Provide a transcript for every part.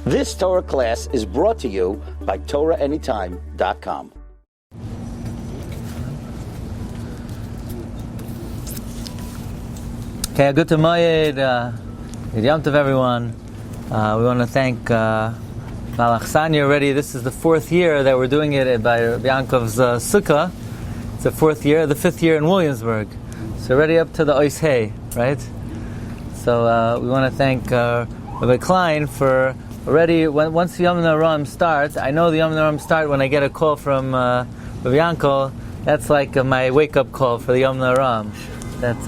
This Torah class is brought to you by TorahAnytime.com. Okay, good to Moed, good Yom Tov everyone. We want to thank Malachsanya already. This is the fourth year that we're doing it by Yankov's Sukkah. It's the fourth year, the fifth year in Williamsburg. So already up to the Ois Hay, right? So we want to thank Rabbi Klein for already, once the Yom Naram starts, I know the Yom Naram start when I get a call from Rabbi Yankel. That's like my wake-up call for the Yom Naram. That's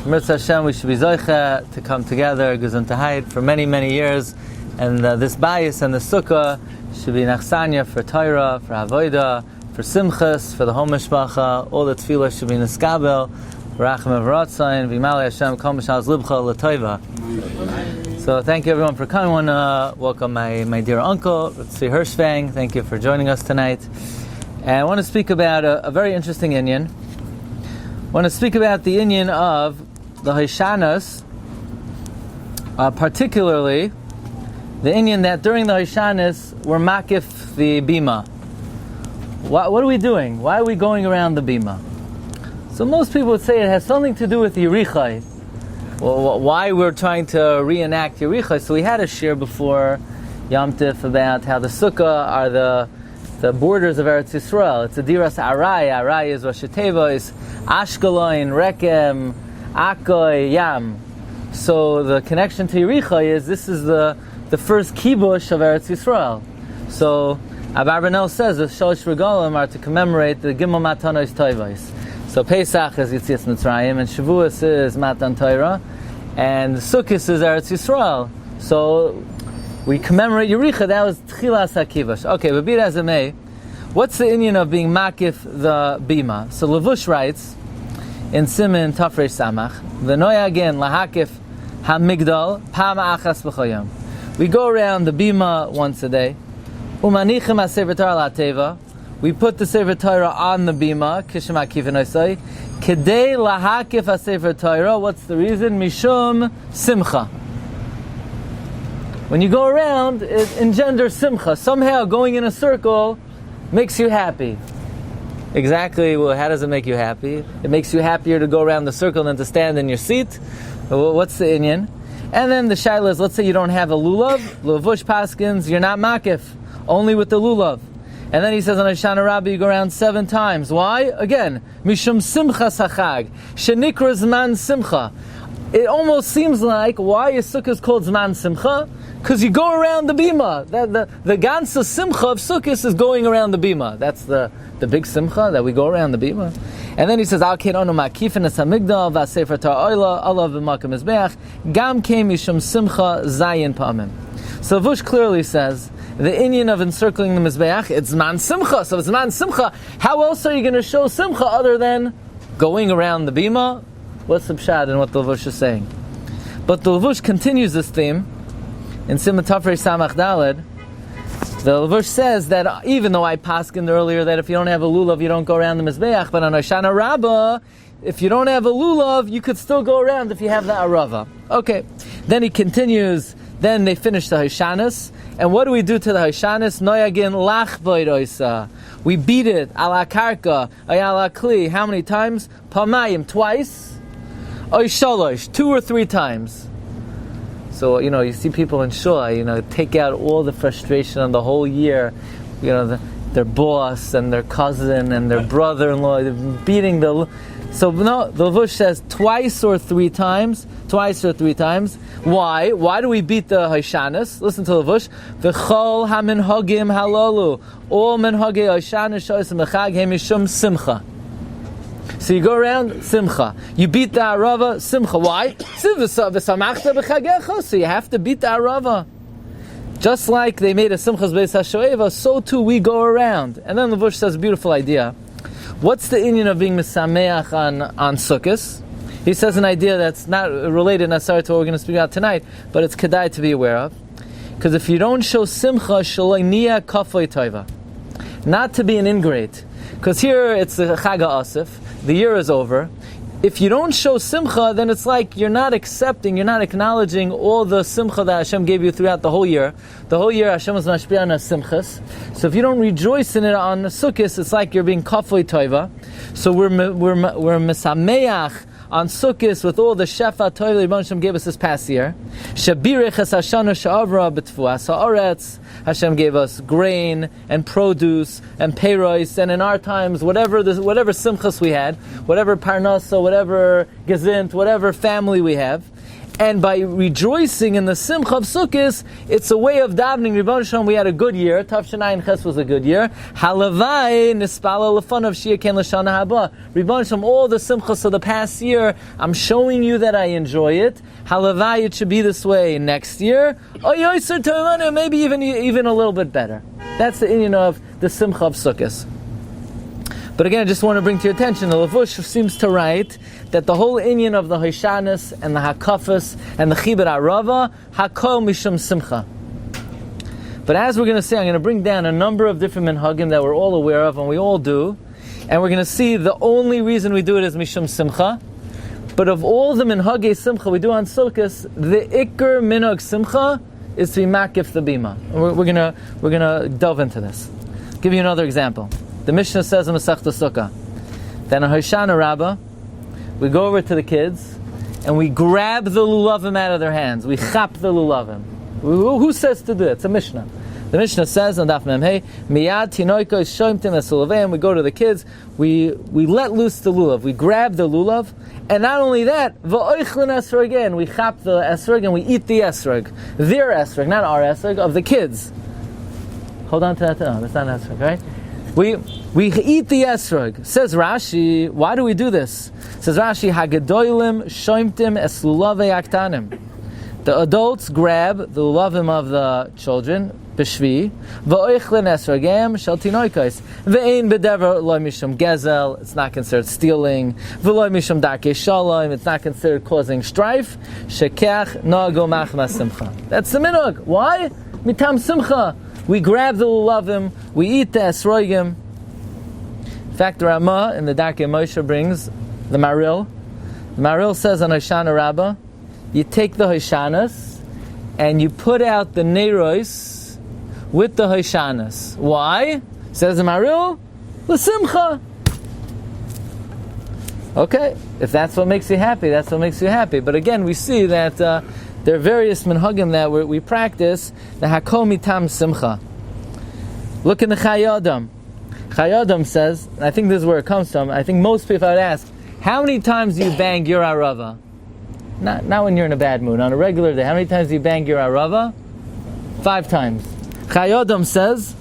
Mirza Hashem, we should be Zoicha to come together, Gesundheit, for many, many years. And this Beis and the Sukkah should be Nachsanya for Torah, for Avodah, for Simchas, for the whole Mishpacha. All the Tefillah should be Niskabel, Rachem Evratzayin, V'Malei Hashem, Kol Mishal Zlibcha L'Toiva. So thank you everyone for coming. I want to welcome my dear uncle, Tzvi Hirschfang. Thank you for joining us tonight. And I want to speak about a very interesting inyan. I want to speak about the inyan of the Hoshanas, particularly the inyan that during the Hoshanas we're makif the Bima. What are we doing? Why are we going around the Bima? So most people would say it has something to do with Yerichai. Well, why we're trying to reenact Yerichai? So we had a shir before Yom Tif about how the Sukkah are the borders of Eretz Yisrael. It's a Diras Arai. Arai is Rosh Hashanah, is Ashkelon, Rekem, Akoy, Yam. So the connection to Yerichai is this is the first kibush of Eretz Yisrael. So Abba Bernel says the Shalosh Regalim are to commemorate the Gimel Matanos Toivos. So Pesach is Yitzias Mitzrayim, and Shavuos is Matan Torah, and Sukkot is Eretz Yisrael. So we commemorate Yerichai. That was Tchilas HaKibush. Okay, but be it as it may, what's the inyan of being makif the Bima? So Levush writes in Siman Tafresh Samach, V'noya again lahakif hamigdal pama achas b'choyam. We go around the Bima once a day. Umanichem haSefer Torah la'teva. We put the Sefer Torah on the Bima, Kishim Akif Noisai, Kedei lahakif haSefer Torah. What's the reason? Mishum Simcha. When you go around, it engenders Simcha. Somehow going in a circle makes you happy. Exactly. Well, how does it make you happy? It makes you happier to go around the circle than to stand in your seat. Well, what's the inyan? And then the shaila is, let's say you don't have a lulav, Levush Paskins, you're not makif, only with the lulav. And then he says on Hoshana Rabbi, you go around 7 times. Why? Again, Mishum Simcha Sachag, Shenikra Zman Simcha. It almost seems like, why is Sukkot called Zman Simcha? Because you go around the Bima. The ganze Simcha of Sukkot is going around the Bima. That's the big Simcha, that we go around the Bima. And then he says, Al Ken Onu Makifin Es HaMigdal, V'Sefer Torah Oila, Olav V'Makam Mizbeach, Gam Kem Mishum Simcha Zayin Pa'amim. So Vush clearly says, the inyan of encircling the Mizbeach, it's Zman Simcha. So it's Zman Simcha. How else are you going to show Simcha other than going around the Bima? What's the pshat and what the Levush is saying? But the Levush continues this theme in Simon Tafrei Samach Daled. The Levush says that even though I paskined earlier that if you don't have a lulav, you don't go around the Mizbeach, but on Hoshana Rabbah, if you don't have a lulav, you could still go around if you have the arava. Okay. Then he continues. Then they finish the Hoshanas. And what do we do to the Hoshanas? Noyagin lach boidoisa. We beat it ala karka, ala kli. How many times? Pamayim, twice. Oy shalosh, 2 or 3 times. So, you see people in Shul, take out all the frustration of the whole year. Their boss and their cousin and their brother-in-law beating the... So, no, the Levush says twice or 3 times. Twice or 3 times. Why? Why do we beat the Hoshanas? Listen to the Levush. V'chol ha-minhagim halalu. All minhagei Hoshanas shoysim echag hemishum simcha. So you go around, simcha. You beat the arava, simcha. Why? So you have to beat the arava. Just like they made a Simchas Beis Hashoeiva, so too we go around. And then the Levush says a beautiful idea. What's the inyan of being Mesameach on Sukkos? He says an idea that's not related necessarily to what we're going to speak about tonight, but it's kedai to be aware of. Because if you don't show Simcha, Shaloi Niya Kafoi Toiva. Not to be an ingrate. Because here it's the Chag HaAsif, the year is over. if you don't show simcha, then it's like you're not accepting, you're not acknowledging all the simcha that Hashem gave you throughout the whole year. The whole year Hashem was mashpia on Simchas. So if you don't rejoice in it on Sukkot, it's like you're being kafoi toiva. So we're mesameach on Sukkot with all the shefa toiva Rebbeinu Hashem gave us this past year. Shabirech es Hoshana she'avra b'tfuas ha'aretz. Hashem gave us grain and produce and peiros, and in our times, whatever simchas we had, whatever parnasa, whatever gezint, whatever family we have. And by rejoicing in the simcha of Sukkot, it's a way of davening. Rebbeinu Hashem, we had a good year. Tavshanai Ches was a good year. Halavai nispala lefanav shiaken l'shana haba. Rebbeinu Hashem, all the simchas of the past year, I'm showing you that I enjoy it. Halavai, it should be this way next year. Maybe even a little bit better. That's the inyan of the simcha of Sukkot. But again, I just want to bring to your attention, the Levush seems to write that the whole inyan of the Hoshanas and the Hakafas and the Chibur Arava, Hakol Mishum Simcha. But as we're going to see, I'm going to bring down a number of different minhagim that we're all aware of, and we all do, and we're going to see the only reason we do it is Mishum Simcha. But of all the minhagei Simcha we do on Sukkot, the Iker Minhag Simcha is to be makif the Bima. We're gonna delve into this. I'll give you another example. The Mishnah says in Masechta Sukkah that on Hoshana Rabbah, we go over to the kids and we grab the lulavim out of their hands. We chap the lulavim. Who says to do it? It's a Mishnah. The Mishnah says on Daf Mem Hey, Miyad tinoiko shoimtim esulaveim. We go to the kids, we let loose the lulav. We grab the lulav, and not only that, v'oichlin esrog again. We chap the esrog and we eat the esrog. Their esrog, not our esrog, of the kids. Hold on to that. No, that's not esrog, right? We eat the esrog. Says Rashi, why do we do this? Says Rashi, Hagadoilim shoimtim eslulave aktanim. The adults grab the lulavim of the children, b'shvi, v'oichlin esrogem shel tinoikos, v'ein b'dever lo mishum gezel, it's not considered stealing, v'lo mishum darkei shalom, it's not considered causing strife, shekach nago machmas simcha. That's the minhag. Why? Mitam simcha. We grab the lulavim, we eat the esrogim. In fact, the Ramah in the Darkei Moshe brings the Maril. The Maril says on Hoshana Rabbah, you take the Hoshanas and you put out the Neiros with the Hoshanas. Why? Says the Maril, l'simcha. Okay, if that's what makes you happy, that's what makes you happy. But again, we see that there are various minhagim that we practice, the hakol mitam simcha. Look in the Chayadam. Chayadam says, and I think this is where it comes from, I think most people would ask, how many times do you bang your arava? Not when you're in a bad mood. On a regular day, how many times do you bang your arava? 5 times. Chayodam says,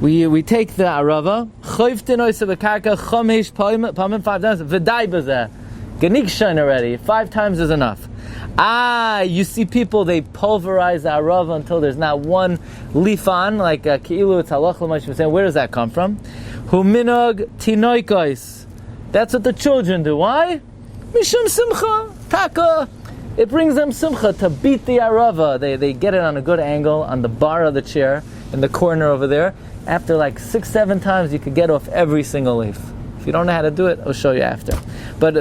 we take the arava, choyftin oisa v'karka chomesh pamim 5 times, v'dai b'zeh. Ganik shine already. 5 times is enough. You see people, they pulverize the arava until there's not one leaf on, like ki'ilu, it's halach l'mashim saying, where does that come from? Hu minog tinoikos. That's what the children do. Why? Mishum simcha, taka. It brings them simcha to beat the arava. They get it on a good angle on the bar of the chair in the corner over there. After like 6-7 times, you could get off every single leaf. If you don't know how to do it, I'll show you after. But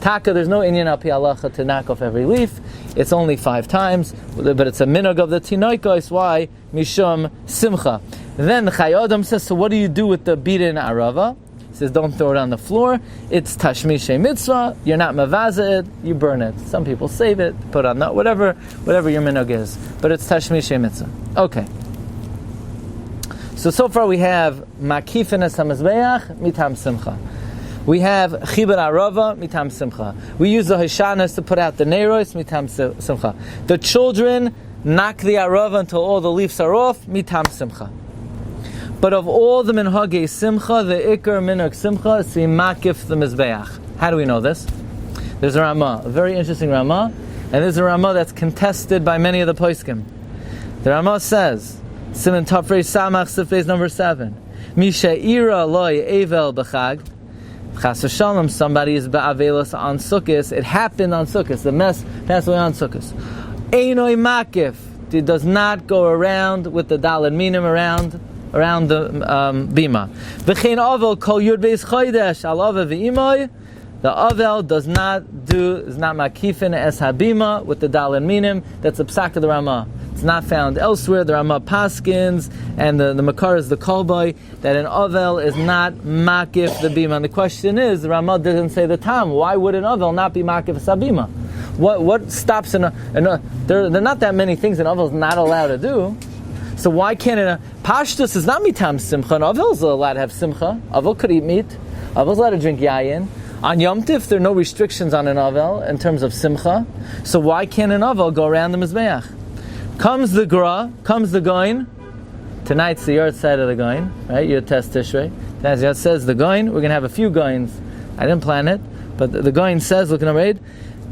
taka, there's no inyan al pi halacha to knock off every leaf. It's only 5 times, but it's a minhag of the tinoikos. Why? Mishum simcha. Then the Chayodam says, so what do you do with the beaten arava? Says don't throw it on the floor. It's tashmishe mitzvah. You're not mavaza it. You burn it. Some people save it, put on that, whatever your minhag is. But it's tashmishe mitzvah. Okay. So far we have makifin es hamizbeach mitam simcha. We have chibur arava mitam simcha. We use the Hoshanas to put out the neiros mitam simcha. The children knock the arava until all the leaves are off mitam simcha. But of all the minhagei simcha, the ikar minhag simcha is to makif the mizbeach. How do we know this? There's a Ramah, a very interesting Ramah, and there's a Ramah that's contested by many of the poskim. The Ramah says, Siman Tafrei Samach Sifbeis number 7, Misha ira loy evel b'chag, Chas v'shalom, somebody is ba'avelos on Sukkot. It happened on Sukkot. The mess passed away on Sukkot. Einoi makif. It does not go around with the daled minim around the bima. V'chein avel kol yud beis chodesh al ave v'imoy The Avel is not makifin es habima with the dal and minim. That's a psak of the Ramah. It's not found elsewhere. The Ramah paskins and the Makar is the kolboy that an Avel is not makif the bima. And the question is, the Ramah didn't say the tam. Why would an Avel not be makif es habima? What stops there are not that many things an Avel is not allowed to do. So why can't Pashtus is not mitam simcha. An Avel is allowed to have simcha. Avel could eat meat. Avel is allowed to drink yayin. On Yom Tif, there are no restrictions on an Avel in terms of simcha. So why can't an Avel go around the Mizbeach? Comes the Gra, comes the Goin. Tonight's the yard side of the Goin, right? Your test Tishrei. As Yad says, the Goin, we're going to have a few Goins. I didn't plan it, but the Goin says, look at number 8,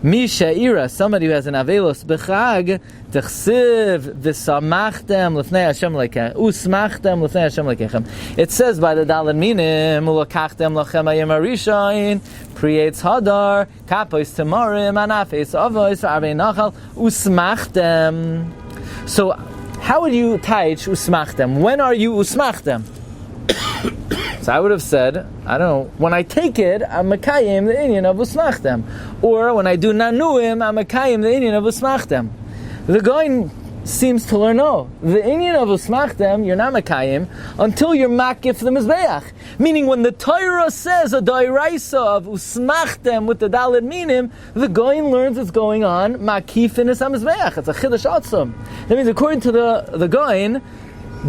Mi she'ira, somebody who has an avelos b'chag, t'chsiv v'samachtem l'fnei Hashem lekechem, usmachtem l'fnei Hashem lekechem. It says by the daled minim, ulakachtem lachem hayom harishon, creates hadar, kapois temarim, anafes avos, arvei nachal, usmachtem. So, how would you teach usmachtem? When are you usmachtem? So I would have said, I don't know, when I take it, I'm makayim the inyan of usmachtem. Or when I do nanuim, I'm makayim the inyan of usmachtem. The Goin seems to learn, no. The inyan of usmachtem, you're not makayim until you're makif the mizbeach. Meaning when the Torah says a dairaisa of usmachtem with the daled minim, the Goin learns it's going on makif in his mizbeach. It's a chidash atzum. That means according to the Goin,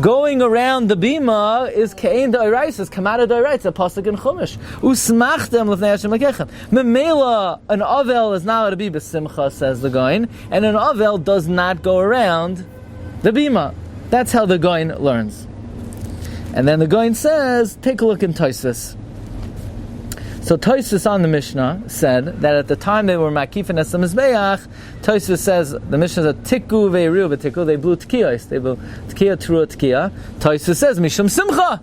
going around the Bima is Ke'en Da'iraisa, is Kamada Da'iraisa, a pasuk in Chumash. Usmachtem l'fnei Hashem lekechem. Memela, an Avel is not allowed to be b'simcha, says the Goin, and an Avel does not go around the Bima. That's how the Goin learns. And then the Goin says, take a look in Tosfos. So Tosfos on the Mishnah said that at the time they were makifin es mizbeach, Tosfos says, the Mishnah says, tiku ve'iriu v'tiku, they blew tkiyos, they blew tkiya, trua, tkiya. Tosfos says, mishum simcha.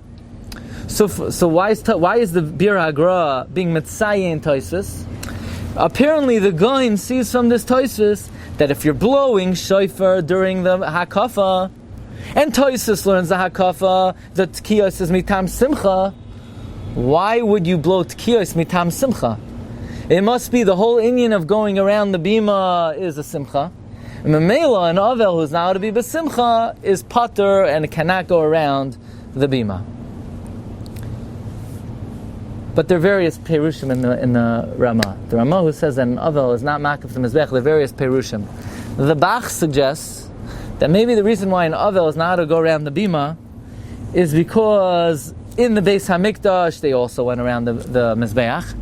So why is the Bir Hagra being mitzayin in Tosfos? Apparently the Goin sees from this Tosfos that if you're blowing shofar during the hakafa, and Tosfos learns the hakafa, the tkiyos is mitam simcha, why would you blow tkiyos mitam simcha? It must be the whole inyan of going around the bima is a simcha. And Memela, an Avel who's now to be besimcha, is pater and cannot go around the bima. But there are various perushim in the Ramah. The Ramah who says that an Avel is not makif the mizbech, there are various perushim. The Bach suggests that maybe the reason why an Avel is not to go around the bima is because in the Beis HaMikdash, they also went around the Mizbeach.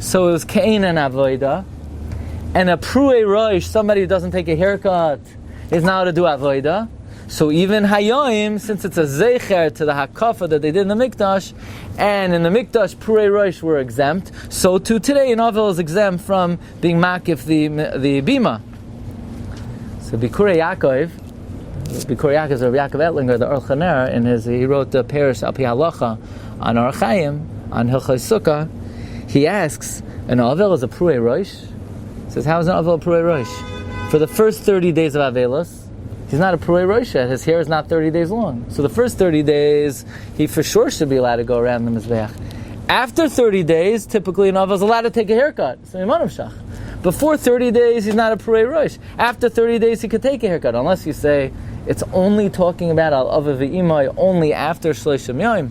So it was Ke'en and Avoida. And a Pruei Rosh, somebody who doesn't take a haircut, is now to do Avoida. So even Hayoim, since it's a Zecher to the Hakafa that they did in the Mikdash, and in the Mikdash, Pruei Rosh were exempt, so too today, an Avel is exempt from being Makif the Bima. So Bikurei Yaakov, Bikur Yaakov is Rabbi Yaakov Etlinger, the Orchaner, he wrote the Parish Al Pi Halacha on Or Chaim, on Hilchos Sukkah. He asks, an Avel is a Pruei Rosh? He says, how is an Avel a Pruei Rosh? For the first 30 days of Avelos, he's not a Pruei Rosh yet. His hair is not 30 days long. So the first 30 days, he for sure should be allowed to go around the Mizbeach. After 30 days, typically an Avel is allowed to take a haircut. So Imanav Shach. Before 30 days, he's not a Pruei Rosh. After 30 days, he could take a haircut, unless you say it's only talking about Al-Ava V'imai only after Shloshim Yom.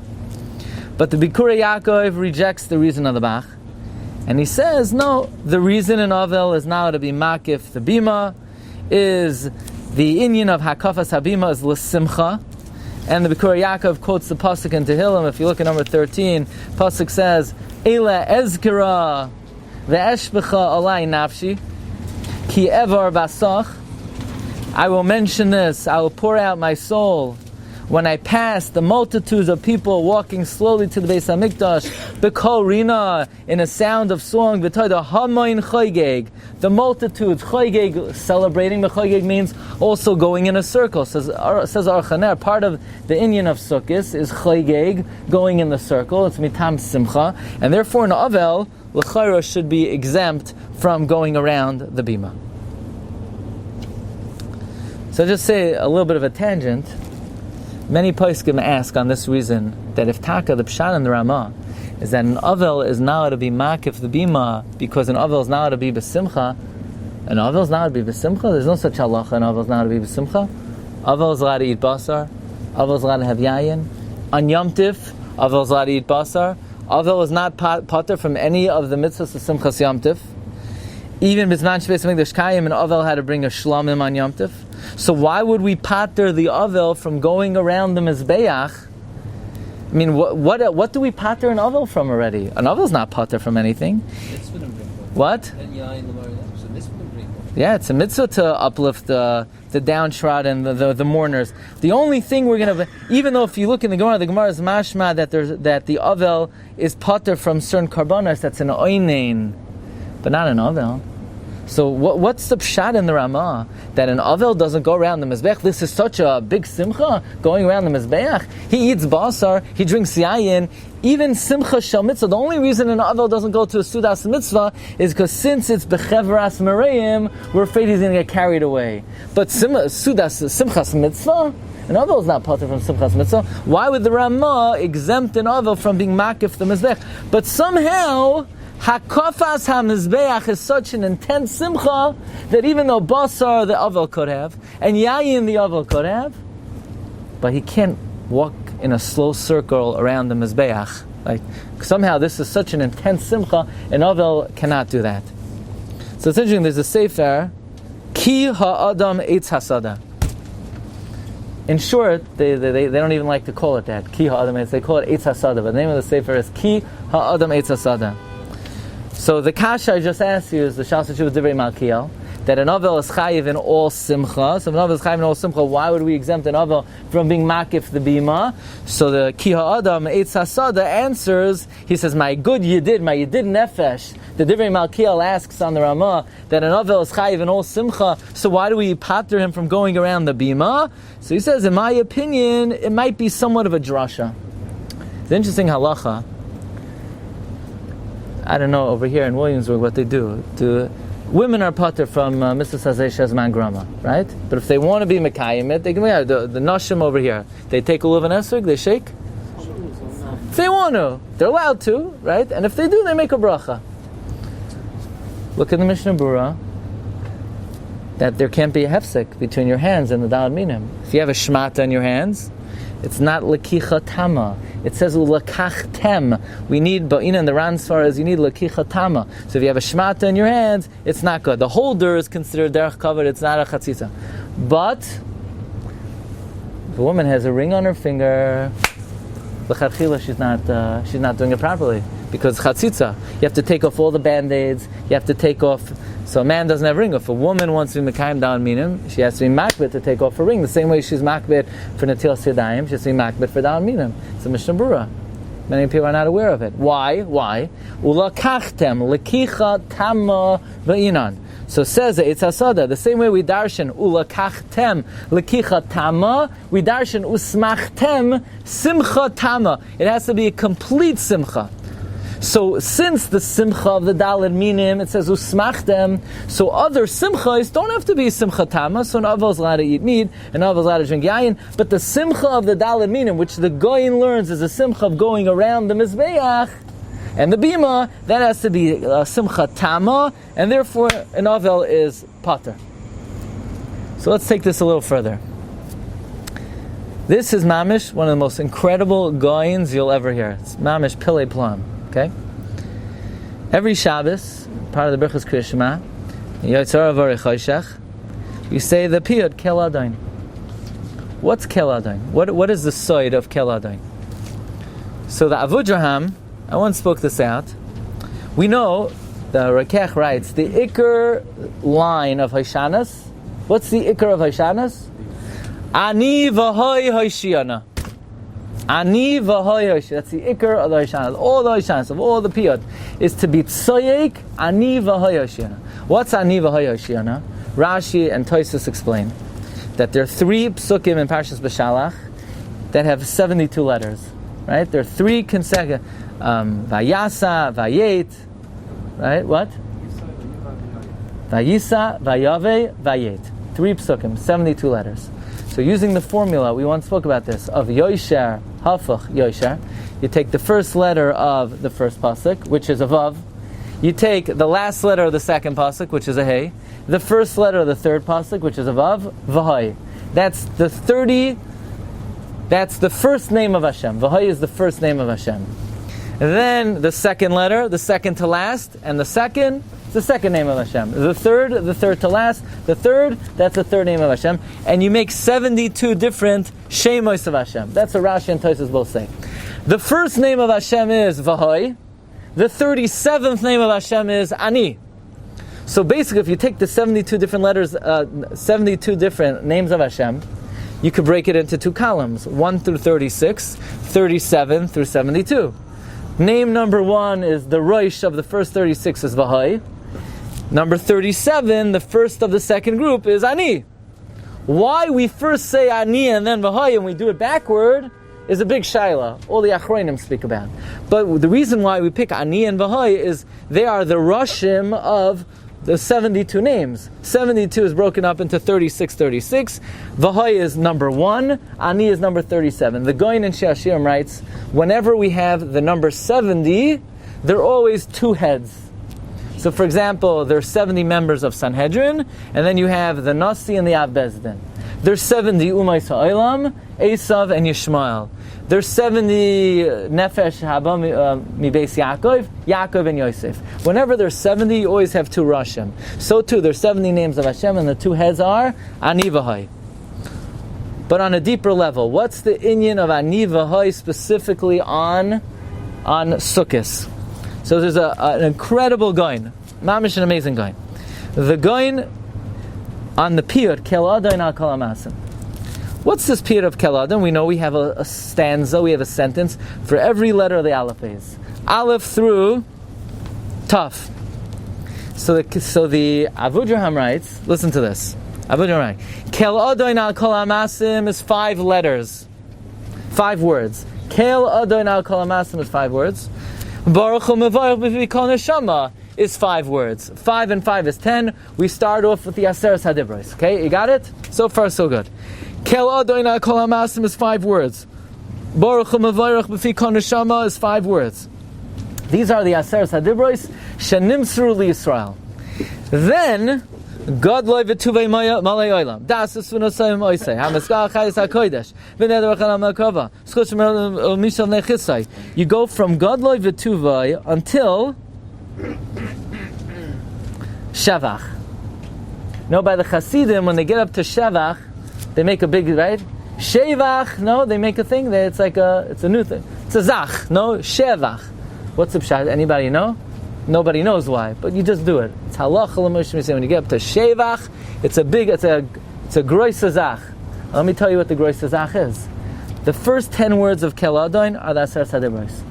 But the Bikurei Yaakov rejects the reason of the Bach. And he says, no, the reason in Avel is now to be Makif the Bima is the inyan of Hakafas Habima is L'Simcha. And the Bikurei Yaakov quotes the Pasuk in Tehillim. If you look at number 13, Pasuk says, Eila Ezkira Ve'eshbecha Alai Nafshi Ki Evar Basach. I will mention this, I will pour out my soul when I pass the multitudes of people walking slowly to the Beis HaMikdash, B'kol Rina, in a sound of song, B'toida Hamoin Choygeg, the multitudes, Choygeg, celebrating, but Choygeg means also going in a circle. Says Archaner, part of the inyan of Sukkot is Choygeg, going in the circle, it's Mitam Simcha, and therefore an Avel, L'chayra, should be exempt from going around the Bima. So just say a little bit of a tangent. Many poskim ask on this reason that if Taka, the Pshat and the Ramah, is that an Avel is now to be makif the Bima, because an Avel is now to be B'simcha. An Avel is now to be B'simcha? There's no such halacha, an Avel is now to be B'simcha. Avel is allowed to eat basar. Avel is allowed to have yayin. On Yom Tif, Avel is allowed to eat basar. Avel is not pater from any of the mitzvahs of Simchas Yom Tif. Even Bizman Shbeis Hamikdash Kayim, and Avel had to bring a shlamim on Yom Tif. So why would we pater the Avel from going around the Mizbeach? I mean, what do we pater an Avel from already? An Avel is not pater from anything. What? Yeah, it's a mitzvah to uplift the downtrodden, the mourners. The only thing we're going to, even though if you look in the Gemara is mashma that the Avel is pater from certain karbanos, that's an oinein, but not an Avel. So what's the pshat in the Ramah? That an Avel doesn't go around the Mizbeach? This is such a big simcha, going around the Mizbeach. He eats basar, he drinks yayin, even simcha shel mitzvah. The only reason an Avel doesn't go to a sudas mitzvah is because since it's bechevras mereim, we're afraid he's going to get carried away. But simchas mitzvah? An Avel is not part from simchas mitzvah. Why would the Ramah exempt an Avel from being makif the Mizbeach? But somehow Hakafas HaMizbeach is such an intense simcha that even though basar the Avel could have, and yayin the Avel could have, but he can't walk in a slow circle around the Mizbeach. Like, somehow this is such an intense simcha, and Avel cannot do that. So it's interesting, there's a sefer, Ki Ha'adam Eitz Hasada. In short, they don't even like to call it that, Ki Ha'adam Eitz, they call it Eitz Hasada, but the name of the sefer is Ki Ha'adam Eitz Hasada. So the kasha I just asked you is the Shas Hashuv Divrei Malkiel, that an Avel is chayiv in all simcha. So if an Avel is chayiv in all simcha, why would we exempt an Avel from being makif the Bima? So the Ki Ha'adam Eitz Hasada answers, he says, my yidid nefesh. The Divrei Malkiel asks on the Ramah that an Avel is chayiv in all simcha, so why do we pater him from going around the Bima? So he says, in my opinion, it might be somewhat of a drasha. It's an interesting halacha. I don't know, over here in Williamsburg what they do. Women are pater from Mrs. Hazeh Shazman Grama, right? But if they want to be Mekayim, they can the Nashim over here. They take a Luv and Esrog, they shake. If they want to, they're allowed to, right? And if they do, they make a bracha. Look at the Mishnah Berurah, that there can't be a hefsek between your hands and the Daled Minim. If you have a shmata in your hands, it's not lekicha tama. It says ulakach tem. We need, but in the Ran Sfar is you need lekicha tama. So if you have a shmata in your hands, it's not good. The holder is considered derech covered. It's not a chatzitza. But if a woman has a ring on her finger, l'chadchila she's not doing it properly because chatzitza. You have to take off all the band-aids. You have to take off. So a man doesn't have a ring. If a woman wants to be mekayim down minim, she has to be makbet to take off her ring. The same way she's makbet for netilas yadayim, she has to be makbet for down minim. It's a Mishnah Berurah. Many people are not aware of it. Why? Ulakachtem lekicha tama v'inan. So says it's asada. The same way we darshan ulakachtem lekicha tama, we darshan usmachtem simcha tama. It has to be a complete simcha. So since the simcha of the Daled Minim, it says usmachtem, so other simchas don't have to be simcha tama, so an Avel is allowed to eat meat, an Avel is allowed to drink yayin, but the simcha of the Daled Minim, which the Goyin learns is a simcha of going around the Mizbeach, and the Bima, that has to be simcha tama, and therefore an Avel is pater. So let's take this a little further. This is mamish, one of the most incredible Goyins you'll ever hear. It's mamish Pillei Plum. Okay? Every Shabbos, part of the Birchas Kriyas Shema, Yotzar Avarei Choshech, you say the piyut Kel Adain. What's Kel Adain? What is the side of Kel Adain? So the Avudraham, I once spoke this out. We know, the Rakech writes, the Iker line of Hoshanas. What's the Iker of Hoshanas? Ani v'hoi Hoshiana. Ani v'hoyosh. That's the ikar of the Hoshana. All the Hoshanas of all the piyut is to be tzoyek ani v'hoyosh. What's ani v'hoyosh? Rashi and Tosfos explain that there are 3 psukim in Parshas B'Shalach that have 72 letters. Right? There are 3 consecutive Vayasa, Vayet. Right? What? Vayisa, Vayave, Vayet. 3 psukim, 72 letters. So using the formula, we once spoke about this, of Yosher, Hafach Yosher, you take the first letter of the first pasuk, which is a Vav. You take the last letter of the second pasuk, which is a Hey. The first letter of the third pasuk, which is a Vav, V'hai. That's the first name of Hashem. V'hai is the first name of Hashem. And then the second letter, the second to last, and the second name of Hashem. The third to last, the third, that's the third name of Hashem. And you make 72 different Shemos of Hashem. That's what Rashi and Tosfos both say. The first name of Hashem is V'hai. The 37th name of Hashem is Ani. So basically, if you take the 72 different letters, 72 different names of Hashem, you could break it into two columns, 1 through 36, 37 through 72. Name number 1 is the Rosh of the first 36 is V'hai. Number 37, the first of the second group, is Ani. Why we first say Ani and then V'hai and we do it backward is a big shaila. All the Achronim speak about. But the reason why we pick Ani and V'hai is they are the Roshim of the 72 names. 72 is broken up into 36. V'hai is number 1, Ani is number 37. The Goyin in Shiurim writes, whenever we have the number 70, there are always two heads. So for example, there are 70 members of Sanhedrin, and then you have the Nasi and the Av Bezdin. There's 70 Umayis Ha'olam, Esav and Yishmael. There's 70 Nefesh Haba mi Beis Yaakov and Yosef. Whenever there's 70, you always have two Rashim. So too, there's 70 names of Hashem, and the two heads are Ani V'hai. But on a deeper level, what's the inyan of Ani V'hai specifically on Sukkos? So there's an incredible goin, mamish an amazing goin. The goin on the piyut Kel Adain Al Kol Hamasim. What's this piyut of Kel Adain? We know we have a stanza, we have a sentence for every letter of the Aleph Beis. Aleph through Taf. So the Avudraham writes, listen to this. Avudraham writes, Kel Adain Al Kol Hamasim is 5 letters. 5 words. Kel Adain Al Kol Hamasim is 5 words. Baruch Hu Mevarach B'Vikol Neshama is 5 words. 5 and 5 is 10. We start off with the Aseres HaDibros. Okay, you got it? So far, so good. Kel Adonai Kol Hamasim is 5 words. Baruch Hu Mevarach B'Fikol Neshama is 5 words. These are the Aseres HaDibros Shenimsru LiYisrael. Then God loy v'tuvei malay olam. Das is v'nosayim oisei. Hamaskal chayis hakodesh. V'neder v'chalam ha'kova. Schus mishav nechisai. You go from God loy v'tuvei until Shavach. No, by the Hasidim, when they get up to Shavach, they make a big, right? Shevach, no, they make a thing. It's a new thing. It's a Zach, no? Shevach. What's the pshat? Anybody know? Nobody knows why, but you just do it. It's halacha l'moshe. When you get up to Shevach, it's a groisa zach. Let me tell you what the groisa zach is. The first 10 words of Kel Adain are the Aseres HaDibros.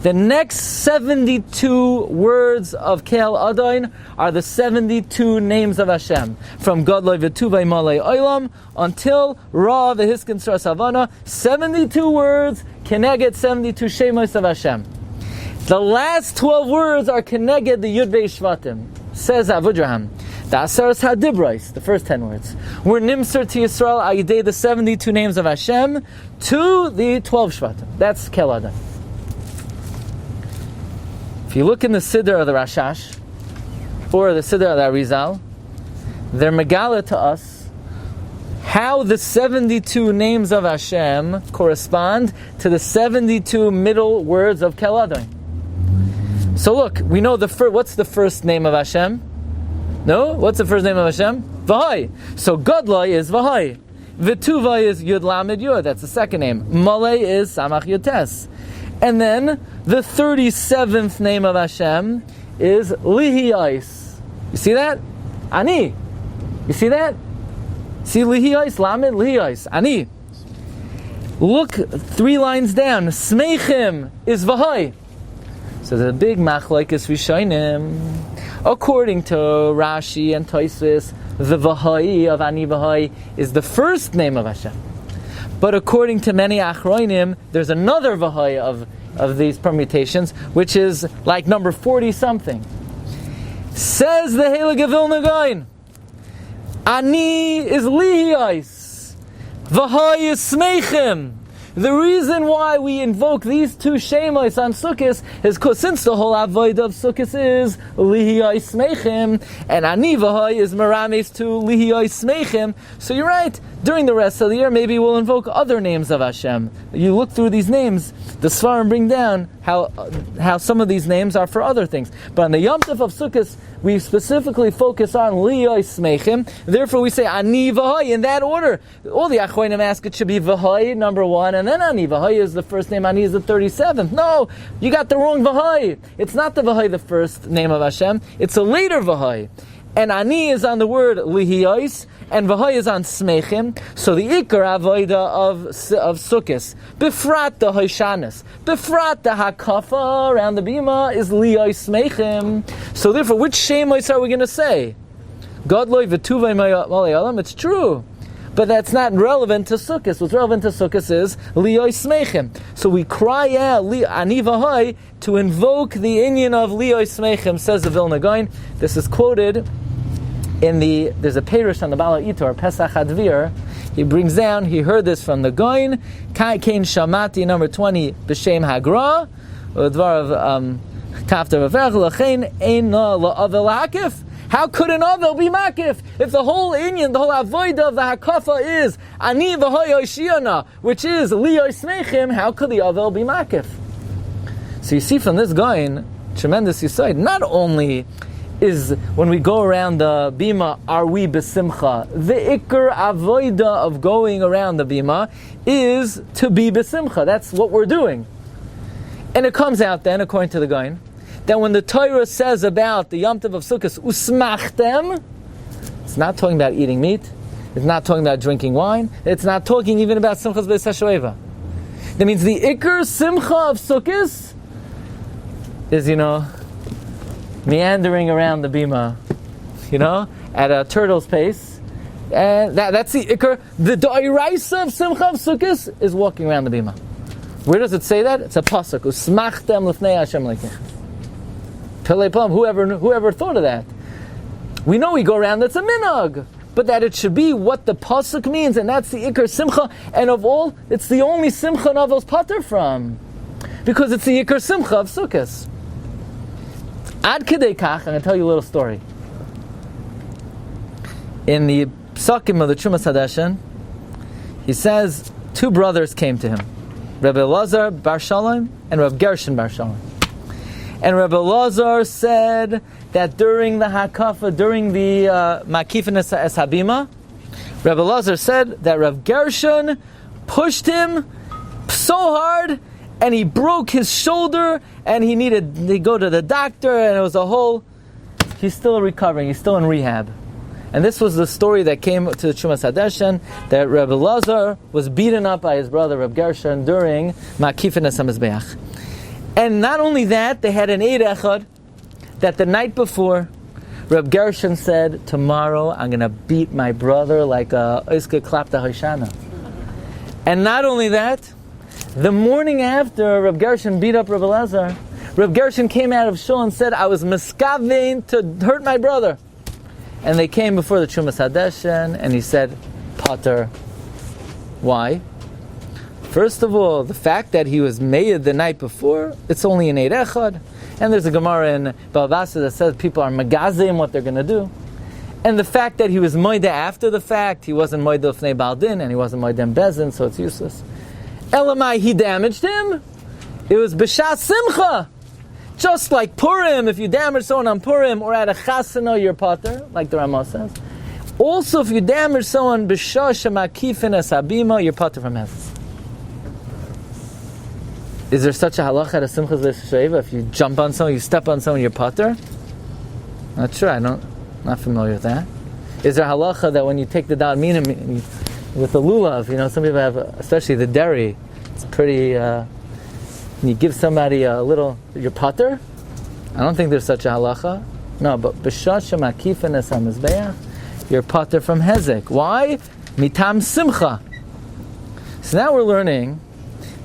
The next 72 words of Kel Adain are the 72 names of Hashem. From God Lo V'Tuvei Malei Olam until Ra V'Hiskin Sras Havana. 72 words, Keneged 72 Shemos of Hashem. The last 12 words are Keneged the Yud Vei Shvatim. Says Avudraham. The Aseres HaDibros, the first 10 words, were Nimser to Yisrael Ayidei the 72 names of Hashem to the 12 Shvatim. That's Kel Adain. If you look in the Siddur of the Rashash, or the Siddur of the Arizal, they're megala to us how the 72 names of Hashem correspond to the 72 middle words of Kel Adain. So look, we know what's the first name of Hashem? No? What's the first name of Hashem? V'hai. So Godlai is V'hai. V'tuvai is Yud Lamed Yud. That's the second name. Malay is Samach Yud Tes. And then the 37th name of Hashem is Lihiyais. You see that? Ani. You see that? See Lihiyais, Lamed, Lihiyais, Ani. Look 3 lines down. Smeichim is V'hai. So the big machlokes Rishonim. According to Rashi and Tosfos, the V'hai of Ani V'hai is the first name of Hashem. But according to many Achronim, there's another V'hai of these permutations, which is like number 40 something. Says the Heilige Vilna Gaon, Ani is Lihiyais. V'hoy Yismeichim. The reason why we invoke these two Shemos on Sukkot is because since the whole avodah of Sukkot is Lihiyai Smeichim, and Ani V'hoy is Merames to Lihiyai Smeichim, so you're right, during the rest of the year maybe we'll invoke other names of Hashem. You look through these names, the Svarim bring down how some of these names are for other things. But on the Yom Tov of Sukkot, we specifically focus on Lihiyai Smeichim, therefore we say Ani V'hoy in that order. All the Achronim ask it should be V'hoy, number one, and then Ani. V'hoy is the first name, Ani is the 37th. No, you got the wrong V'hoy. It's not the V'hoy, the first name of Hashem. It's a later V'hoy. And Ani is on the word Lihiyos, and V'hoy is on Smeichim. So the Ikar Avodah of Sukkos, Bifrat the Hoshanas, Bifrat the Hakafa around the Bima is Lihiyos Smeichim. So therefore, which Shemos are we going to say? Godloi V'tuvay Malayalam, it's true. But that's not relevant to Sukkot. What's relevant to Sukkot is Lihiyos Smeichim. So we cry out Ani V'hoy to invoke the inyan of Lihiyos Smeichim, says the Vilna Gaon. This is quoted there's a Perush on the Bala Itor, Pesach Advir. He brings down, he heard this from the Gaon, Kai Kain Shamati, number 20, B'Shem Hagra, Dvar of Kafta V'Vech, L'chein Ein La'avel Hakif. How could an Avel be Makif? If the whole inyan, the whole avodah of the Hakafa is Ani V'hoy Hoshana, which is Lihiyos Smeichim, how could the Avel be Makif? So you see from this Gaon, tremendous Yisod, not only is when we go around the Bima, are we besimcha? The ikar avoida of going around the Bima is to be besimcha. That's what we're doing. And it comes out then, according to the Gaon, that when the Torah says about the Yom Tov of Sukkot, usmachtem, it's not talking about eating meat, it's not talking about drinking wine, it's not talking even about Simchas Beis Hashoeiva. That means the ikar simcha of Sukkot is, meandering around the Bima, at a turtle's pace. And that's the Ikar. The Doiraisa of Simcha of Sukkot is walking around the Bima. Where does it say that? It's a pasuk. Usmachtem l'fnei Hashem lekech. Pelei Pam. Whoever thought of that? We know we go around. That's a minhag, but that it should be what the pasuk means, and that's the Ikar Simcha. And of all, it's the only Simcha Navel's pater from, because it's the Ikar Simcha of Sukkot. Ad Kedei Kach, I'm going to tell you a little story. In the Psakim of the Chumash Hadeshen, he says, two brothers came to him, Rabbi Lazar Bar Shalom and Rabbi Gershon Bar Shalom. And Rabbi Lazar said that during the Hakafa, during the Makifin es Habima, Rabbi Lazar said that Rabbi Gershon pushed him so hard and he broke his shoulder, and he needed to go to the doctor, and it was he's still recovering, he's still in rehab. And this was the story that came to the Chumash Hadeshen, that Rabbi Lazar was beaten up by his brother Rabbi Gershon during Makifin es HaMizbeach. And not only that, they had an Eid Echad, that the night before, Rabbi Gershon said, tomorrow I'm going to beat my brother like a Oiske Klapta Hoshana. And not only that, the morning after Reb Gershon beat up Reb Elazar, Reb Gershon came out of shul and said, I was miskavein to hurt my brother. And they came before the Chumash Hadeshen, and he said, Pater. Why? First of all, the fact that he was made the night before, it's only an Eid Echad. And there's a Gemara in Balvasa that says people are magazim what they're going to do. And the fact that he was moida after the fact, he wasn't moida l'fnei Baldin, and he wasn't moida in Bezin, so it's useless. Elamai, he damaged him. It was b'shas simcha. Just like Purim, if you damage someone on Purim or at a chasana, you're pater, like the Ramah says. Also, if you damage someone b'shas shemakifin es habima, you're pater from Hezes. Is there such a halacha at a Simchas Beis Hashoeiva? If you jump on someone, you step on someone, you're pater? Not sure. Not familiar with that. Is there a halacha that when you take the dal minim with the lulav, some people have, especially the dairy, it's pretty, you give somebody a little, your pater? I don't think there's such a halacha. No, but b'shas shemakifin es hamizbeach, you're pater from hezek. Why? Mitam simcha. So now we're learning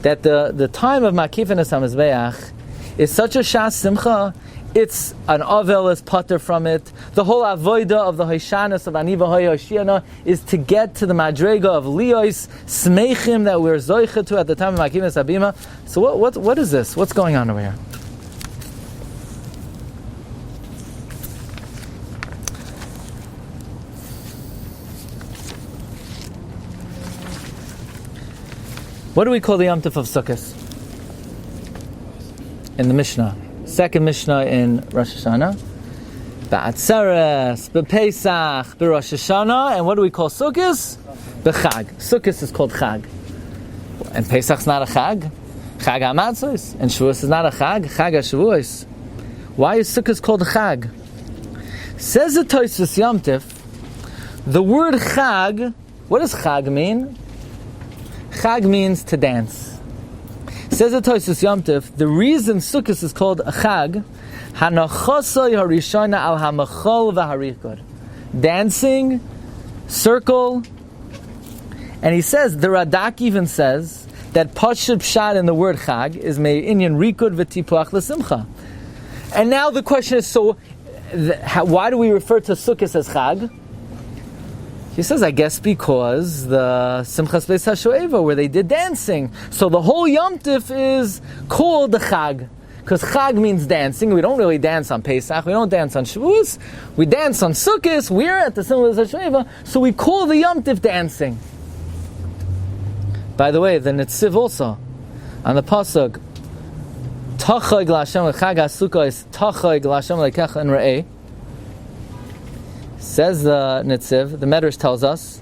that the time of makifin es hamizbeach is such a shas simcha, It's an Avel is pater from it. The whole avoida of the Hoshana of Aniva Hoshana is to get to the Madrega of Liyos Smeichim that we're Zoicha to at the time of Makimis Bima. So what is this? What's going on over here? What do we call the Yom Tov of Sukkot? In the Mishnah. Second Mishnah in Rosh Hashanah. Ba'atzeres, B'Pesach, B'Rosh Hashanah. And what do we call Sukkot? B'Chag. Sukkot is called Chag. And Pesach's not a Chag. Chag HaMatzos. And Shavuos is not a Chag. Chag HaShavuos. Why is Sukkot called a Chag? Says the Tosfos Yom Tov, the word Chag, what does Chag mean? Chag means to dance. Says the Tosfos Yom Tov, the reason Sukkot is called a Chag, Hanachosoi Harishona al Hamachol v'Harikod, dancing, circle, and he says the Radak even says that Pashut Pshat in the word Chag is Me'inyan Rikud v'Tipuach l'Simcha. And now the question is, so why do we refer to Sukkot as Chag? He says, I guess because the Simchas Beis Hashoeiva, where they did dancing. So the whole Yom Tov is called the Chag. Because Chag means dancing. We don't really dance on Pesach. We don't dance on Shavuos. We dance on Sukkot. We're at the Simchas Hashoeiva. So we call the Yom Tov dancing. By the way, the Netziv also, on the Pasuk, Tachoi Glashem L'Chag HaSukkah is Tachoi Glashem L'Kech En Re'eh. Says the Netziv, the Medrash tells us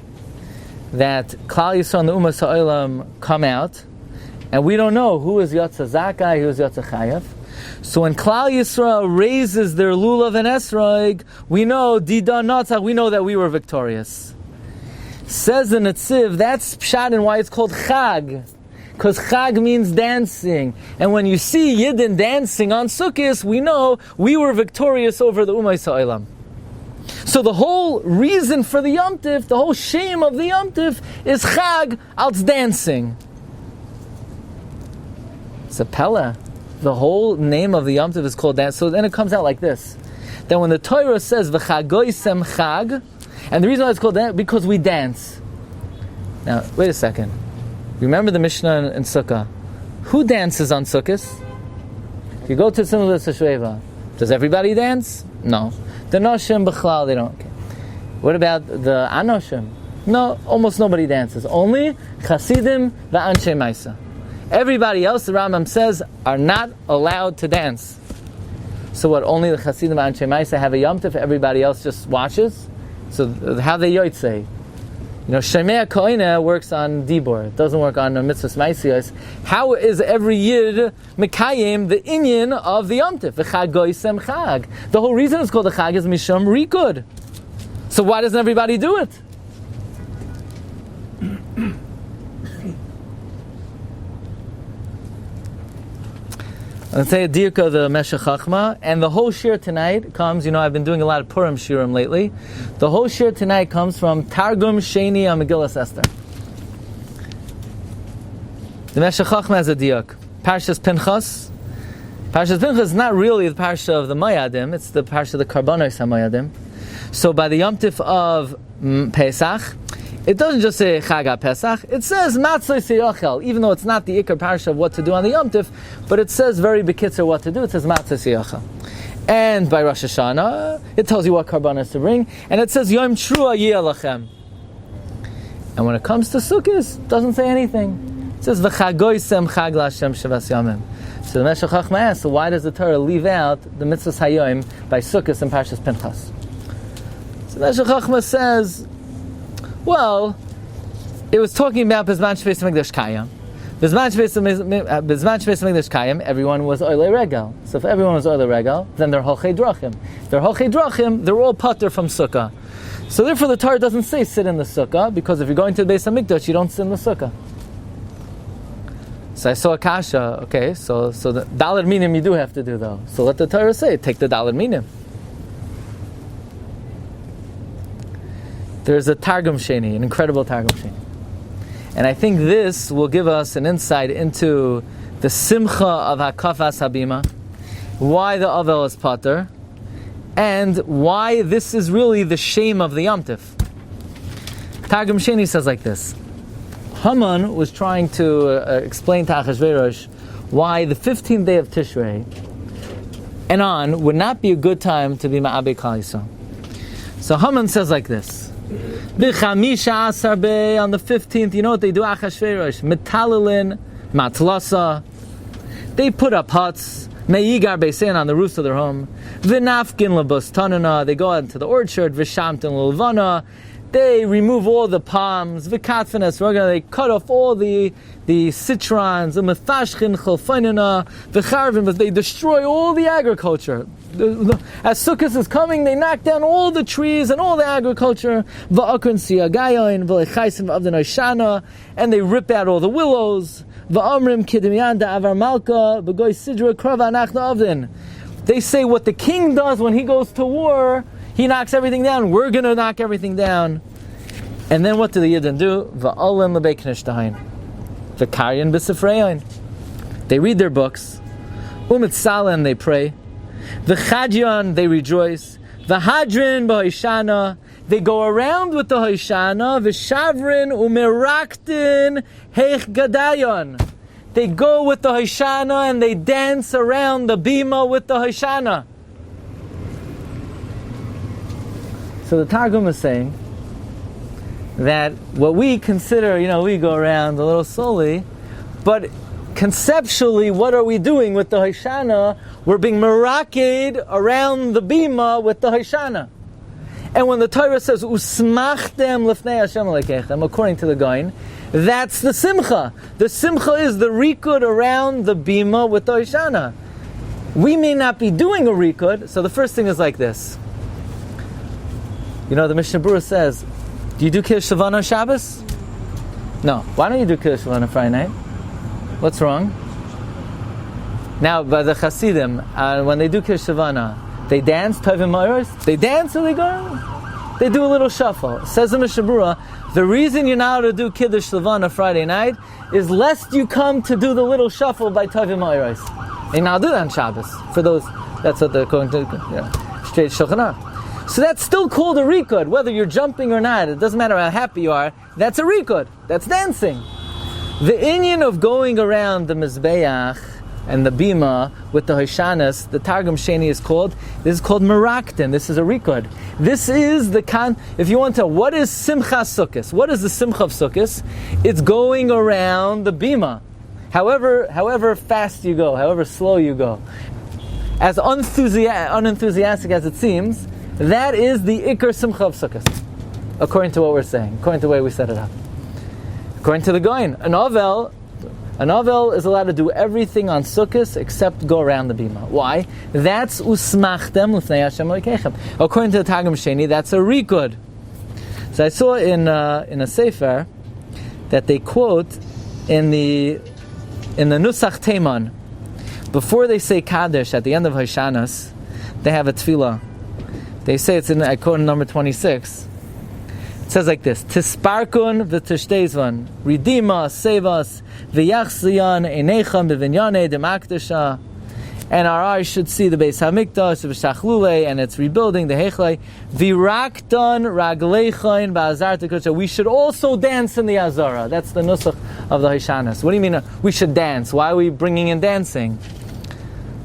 that Klal Yisrael and the Umas Ha'olam come out, and we don't know who is Yotza Zakai, who is Yotza Chayav. So when Klal Yisrael raises their lulav and esrog, we know Dida Natzach, we know that we were victorious. Says the Netziv, that's Pshat and why it's called Chag, because Chag means dancing, and when you see Yidden dancing on Sukkot, we know we were victorious over the Umas Ha'olam. So the whole reason for the Yom Tov, the whole shame of the Yom Tov is Chag, als dancing. It's a Pella. The whole name of the Yom Tov is called dance. So then it comes out like this. Then when the Torah says V'chagoisem Chag, and the reason why it's called that, because we dance. Now, wait a second. Remember the Mishnah in Sukkah. Who dances on Sukkot? If you go to Simchas Hashoeiva, does everybody dance? No. The Noshim B'chlal, they don't. Okay. What about the Anoshim? No, almost nobody dances. Only Chasidim v'Anshe Maisa. Everybody else, the Rambam says, are not allowed to dance. So what, only the Chasidim v'Anshe Maisa have a Yom Tov, everybody else just watches? So how they yotzei? Shemei Koine works on Dibor. It doesn't work on Mitzvahs Maisiyos. How is every Yid Mekayim the inyan of the Yom Tov? V'chagoisem Chag. The whole reason it's called the Chag is Misham Rikud. So why doesn't everybody do it? Let's say a Dirka the Meshech Chachma, and the whole Shiur tonight comes, I've been doing a lot of Purim Shiurim lately. The whole Shiur tonight comes from Targum Sheni on Megillas Esther. The Meshech Chachma has a Diuk. Parshas Pinchas. Parshas Pinchas is not really the Parsha of the Moyadim, it's the Parsha of the Karbanos HaMoyadim. So by the Yom Tov of Pesach, it doesn't just say Chag HaPesach, it says Matzah Siyachel, even though it's not the Ikar Parsha of what to do on the Yom Tov, but it says very bekitzer what to do, it says Matzah Siyachel. And by Rosh Hashanah, it tells you what Karbanos to bring, and it says Yom Trua Yiyalachem. And when it comes to Sukkot, it doesn't say anything. It says V'chagoisem Chag L'Hashem Shavas Yamim. So the Meshech Chachma asks, so why does the Torah leave out the Mitzvahs Hayoim by Sukkot and Parshas Pinchas? So the Meshech Chachma says, well, it was talking about Bizman Shveis Mikdash Kayim. Bizman Shveis Mikdash Kayim, everyone was Oilei Regal. So if everyone was Oilei Regal, then they're Holchei Drachim. If they're Holchei Drachim, they're all pater from Sukkah. So therefore the Torah doesn't say sit in the Sukkah, because if you're going to the Beis HaMikdash, you don't sit in the Sukkah. So I saw a kasha, okay, so the Daled Minim you do have to do though. So let the Torah say, take the Daled Minim. There's a Targum Sheni, an incredible Targum Sheni. And I think this will give us an insight into the Simcha of Hakafas Habima why the Avel is Pater, and why this is really the shame of the Yom Tif. Targum Sheni says like this. Haman was trying to explain to Achashverosh why the 15th day of Tishrei and on would not be a good time to be Ma'abei Klal Yisrael. So Haman says like this. B'chamisha asar bey, on the 15th, you know what they do, Achashverosh? Metalilin, matlasa. They put up huts, me'igar beisein, on the roofs of their home. V'nafkin lebustanana, they go out into the orchard. V'shamtin lelvana, they remove all the palms. V'katfinas, they cut off all the citrons. V'mefashchin chalfanina, v'charvin, but they destroy all the agriculture. As Sukkot is coming, they knock down all the trees and all the agriculture. V'akron siyagayon, v'lechaisim v'avden Hoshana, and they rip out all the willows. V'amrim kidimiyan da'avar malka, v'goy sidra krava anachna avden. They say what the king does when he goes to war, he knocks everything down. We're going to knock everything down. And then what do the Yidden do? V'olim l'bei knishtahin. V'karyan b'sifreyin. They read their books. U'mitzalan, they pray. V'chadyan, they rejoice. V'hadrin b'hoshana, they go around with the Hoshana. V'shavrin u'meraktin heich gadayon. They go with the Hoshana and they dance around the Bima with the Hoshana. So the Targum is saying that what we consider, we go around a little slowly, but conceptually, what are we doing with the Hoshana? We're being meraked around the Bima with the Hoshana. And when the Torah says, Usmachtem lefnei Hashem lekechem, according to the Gaon, that's the Simcha. The Simcha is the Rikud around the Bima with the Hoshana. We may not be doing a Rikud, so the first thing is like this. The Mishnah Berurah says, do you do Kiddush Shavana on Shabbos? No. Why don't you do Kiddush Shavana on Friday night? What's wrong? Now, by the Hasidim, when they do Kiddush Shavana, they dance, Tovim Ma'aros? They dance or they go? They do a little shuffle. Says the Mishnah Berurah, the reason you're not allowed to do Kiddush Shavana Friday night is lest you come to do the little shuffle by Tovim Ma'aros. And I'll do that on Shabbos. For those, that's what they're going to straight Shulchan Aruch. So that's still called a rikud, whether you're jumping or not. It doesn't matter how happy you are. That's a rikud. That's dancing. The inyan of going around the Mizbeach and the Bima with the Hoshanas, the Targum Sheni is called, this is called Meraktin. This is a rikud. This is the if you want to, what is Simchas Sukkos? What is the Simcha of Sukkos? It's going around the Bima. However fast you go, however slow you go, as unenthusiastic as it seems, that is the Ikar Simcha of Sukkot, according to what we're saying, according to the way we set it up. According to the Gaon, an Avel is allowed to do everything on Sukkot except go around the Bima. Why? That's Usmachtem L'fnei Hashem Elokeichem. According to the Targum Sheni, that's a Rikud. So I saw in a Sefer that they quote in the Nusach Teiman, before they say Kaddish at the end of Hoshanas, they have a tefillah. They say it's I quote in number 26. It says like this: Tisparkun v'tishteizvan, Redeema, save us, v'yachziyan einechem b'vinyane demakdasha. And our eyes should see the Beis Hamikdash, v'shachlule, and it's rebuilding the Hechlei. V'rakdan ragleichain ba'azar tekudshah. We should also dance in the Azara. That's the nusach of the Hoshanas. What do you mean we should dance? Why are we bringing in dancing?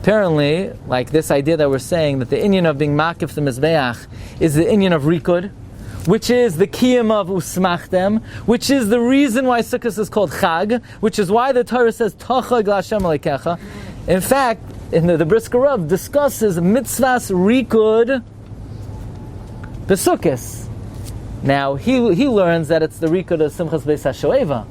Apparently, like this idea that we're saying, that the inyan of being makif the Mizbeach is the inyan of Rikud, which is the kiyam of Usmachtem, which is the reason why Sukkot is called Chag, which is why the Torah says, Tochag L'Hashem Elokecha. In fact, in the Brisker Rav discusses mitzvahs Rikud B'Sukkos. Now, he learns that it's the Rikud of Simchas Beis Hashoeiva.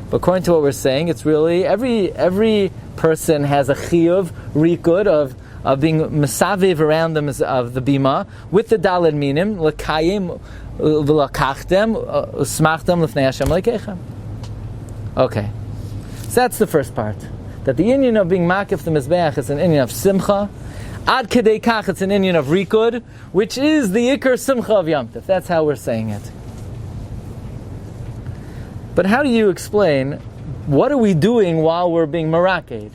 But according to what we're saying, it's really every person has a chiyuv rikud of being mesaviv around them of the bima with the daled minim l'kayim v'lakachtem usmachtem l'fnei Hashem lekechem. Okay, so that's the first part. That the inyan of being makif the mizbeach is an inyan of simcha. Ad kedei kach, it's an inyan of rikud, which is the ikar simcha of Yom Tov. That's how we're saying it. But how do you explain, what are we doing while we're being meraked?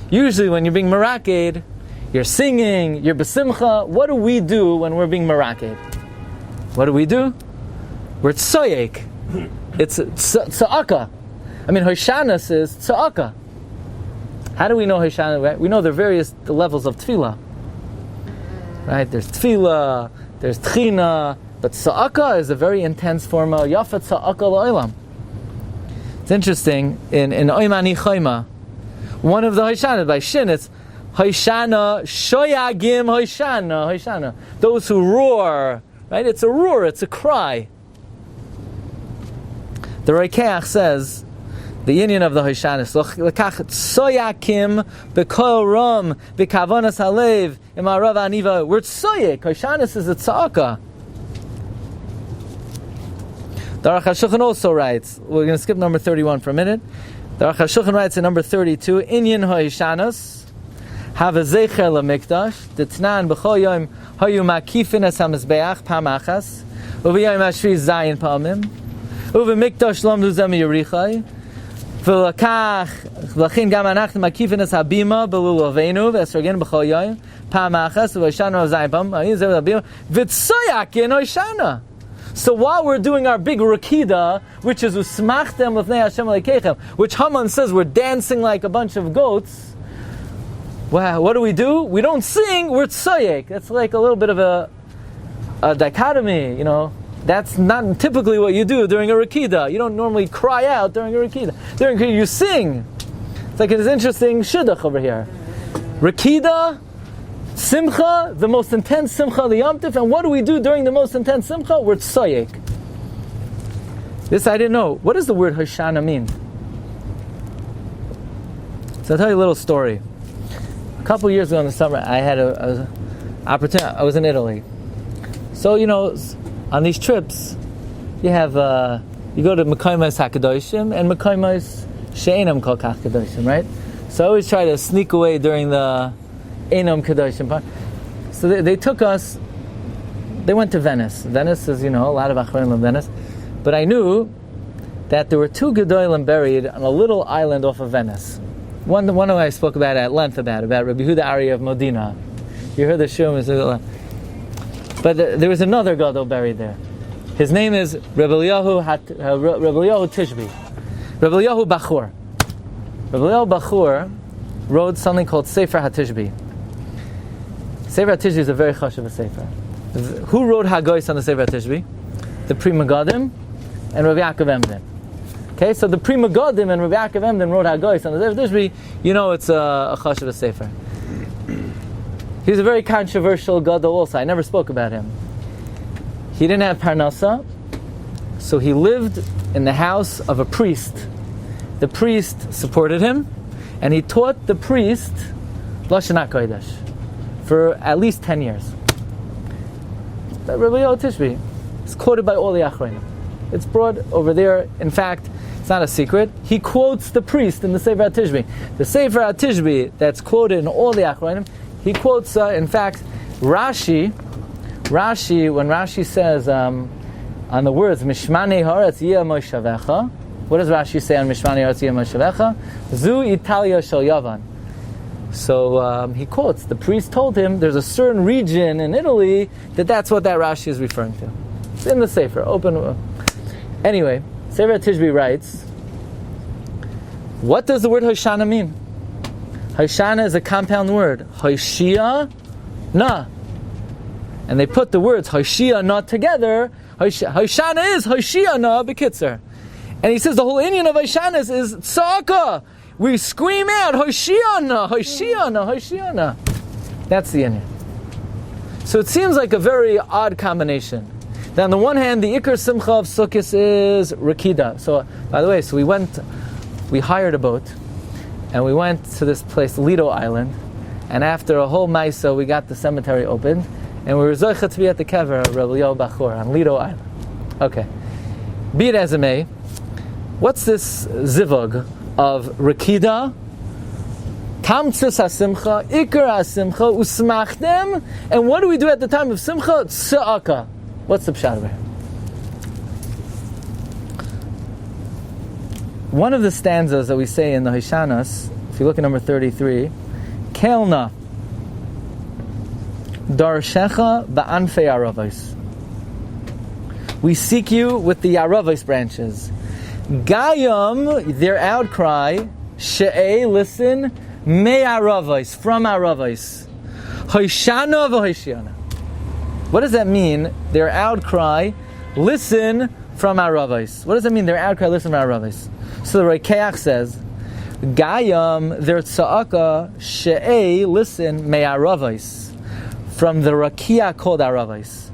Usually when you're being meraked, you're singing, you're besimcha. What do we do when we're being meraked? What do? We're tsoyek. It's tza'aka. I mean, Hoshana says tza'aka. How do we know Hoshana? Right? We know there are various levels of tefillah. Right? There's tefillah, there's tchina, but tza'aka is a very intense form of yafat tza'aka la'olam. It's interesting, in Oimani Chayma, one of the Hoshana, by Shin, it's Hoshana, Shoyagim Hoshana. Those who roar, right? It's a roar, it's a cry. The Reikeach says, the union of the Hoshana is Soyakim B'Kol Ram B'Kavanas Halev Imarav Aniva. We're Soyek. Hoshana is a tza'aka. The Aruch HaShulchan also writes, we're going to skip number 31 for a minute. The Aruch HaShulchan writes in number 32, Inyan Hoishanas, Have a Zecher LaMikdash, D'Tnan B'chol Yom Hayu Makifin Es HaMizbeach Pam Achas, Uv'yom HaShvi Zayin Pamim, Uv'Mikdash Lamdu Zem Yerichai, V'lakach V'lachin Gam Anachnu Makifin Es HaBima B'lul Avenu, V'esrogin B'chol Yom Pam Achas, Uv'Hoshana Zayin Pamim, V'tsoyakin Hoshana. So while we're doing our big rakida, which is usmachtem lefnei Hashem alekeichem, which Haman says we're dancing like a bunch of goats, well, what do? We don't sing, we're tsoyek. That's like a little bit of a dichotomy, you know. That's not typically what you do during a rakida. You don't normally cry out during a rakida. During a rakida, you sing. It's like it's interesting shidduch over here. Rakida, Simcha, the most intense Simcha L'Yom-Tif, and what do we do during the most intense Simcha? We're tsoyek. This I didn't know. What does the word Hoshana mean? So I'll tell you a little story. A couple years ago in the summer, I had a opportunity. I was in Italy. So, you know, on these trips, you have, you go to Mekaymas HaKadoshim and Mekaymas She'enam Kol Kach Kadoshim, right? So I always try to sneak away during the Einam Kadoshim part. So they took us, they went to Venice. Venice is, you know, a lot of Achronim in Venice. But I knew that there were two Gedolim buried on a little island off of Venice. One I spoke about at length about Rabbi Yehuda Ari of Modena. You heard the Shiurim. But there was another Gadol buried there. His name is Rabbi Eliyahu Tishbi. Rabbi Eliyahu Bachur. Rabbi Eliyahu Bachur wrote something called Sefer HaTishbi. Sefer HaTishbi is a very chashuv sefer. Who wrote Hagoyis on the Sefer HaTishbi? The Pri Megadim and Rabbi Yaakov Emden. Okay, so the Pri Megadim and Rabbi Yaakov Emden wrote Hagoyis on the Sefer HaTishbi. You know it's a chashuv sefer. He's a very controversial gadol also. I never spoke about him. He didn't have parnasa, so he lived in the house of a priest. The priest supported him, and he taught the priest Lashon HaKodesh for at least 10 years. Rabbi Eliyahu Tishbi is quoted by all the Achronim. It's brought over there. In fact, it's not a secret. He quotes the priest in the Sefer HaTishbi. The Sefer HaTishbi that's quoted in all the Achronim, he quotes, in fact, Rashi, when Rashi says on the words, Mishmane Haaretz Yeh Moshavecha, what does Rashi say on Mishmane Haaretz Yeh Moshavecha? Zu Italia Shel Yavan. So he quotes, the priest told him there's a certain region in Italy that's what that Rashi is referring to. It's in the Sefer, open. Anyway, Sefer Tishbi writes, what does the word Hoshana mean? Hoshana is a compound word. Hoshia na. And they put the words Hoshia na together. Hoshana is Hoshia na b'kitzer. And he says the whole Indian of Hoshana is tzaka. We scream out Hoshiana, Hoshiana, Hoshiana. That's the Indian. So it seems like a very odd combination. Now on the one hand, the Ikar Simcha of Sukkot is Rakida. So by the way, we hired a boat, and we went to this place, Lido Island, and after a whole Maisa, we got the cemetery opened, and we were zoichet to be at the kever of Rabbi Eliyahu Bachur on Lido Island. Okay. Be it as it may, what's this zivug of Rakida, Tamtzis HaSimcha, Ikar HaSimcha, Usmachtem, and what do we do at the time of Simcha? Tza'aka. What's the pshat over here? One of the stanzas that we say in the Hoshanas, if you look at number 33, Kelna, Darshecha ba'anfei aravos. We seek you with the aravos branches. Gayam, their outcry, she'e, listen, me aravos, from aravos. Hoshana v'Hoshana. What does that mean? Their outcry, listen from aravos. What does that mean? Their outcry, listen from aravos. So the Rekeach says, Gayam, their tza'aka, she'e, listen, me aravos, from the rakia called aravos.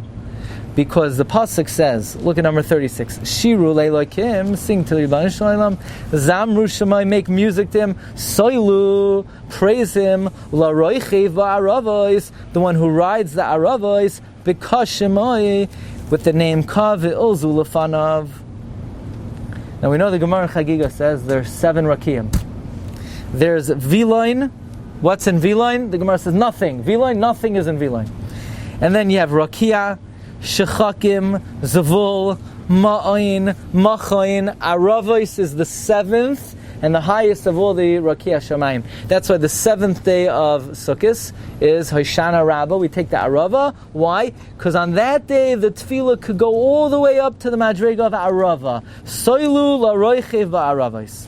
Because the pasuk says, look at number 36, Shiru le'lokim, sing to the Rebbeinu Shalom, Zamru Shemai, make music to him, Soilu, praise him, La'roichiv ba'aravos, the one who rides the aravos, because Shemai, with the name Kav Ilzu Lefanav. Now we know the Gemara in Chagiga says there's 7 rakiyim. There's Viloin. What's in Viloin? The Gemara says nothing. Viloin, nothing is in Viloin. And then you have Rakia, Shechakim, Zavul, Ma'ain, Machain. Aravos is the 7th and the highest of all the Rakia Shamayim. That's why the 7th day of Sukkot is Hoshana Rabbah. We take the Arava. Why? Because on that day the tefillah could go all the way up to the Madrega of Arava. Soilu la'roichiv ba'aravos.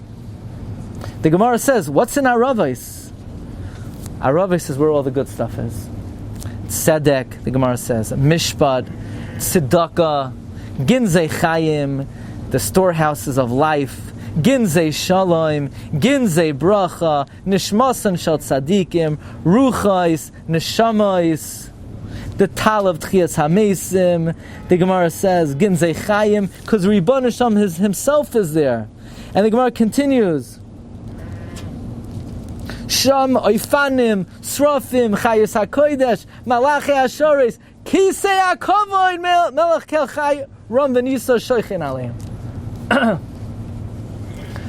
The Gemara says, what's in Aravos? Aravos is where all the good stuff is. Tzedek, the Gemara says, Mishpat, Tzedakah, Ginzei Chayim, the storehouses of life, Ginzei Shalom, Ginzei Bracha, Nishmasan Shal Tzadikim, Ruchais, Neshamais, the Tal of Tchias HaMesim. The Gemara says, Ginzei Chayim, because Ribbon Hashem himself is there. And the Gemara continues, Sham Oifanim, Srafim, Chayus HaKodesh, Malachi HaShores, Kisei HaKovoid, Melech Kel Chay, Ram V'Niso Shoichin Aleim.